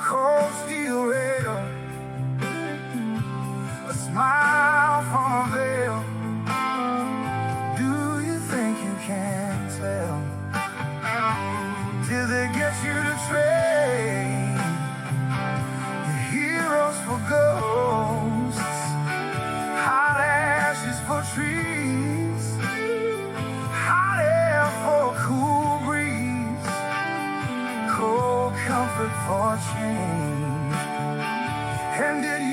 cold steel rail, a smile from a veil. Do you think you can tell? Did they get you to trade your heroes for ghosts, hot ashes for trees, hot air for a cool breeze, cold comfort for change? And did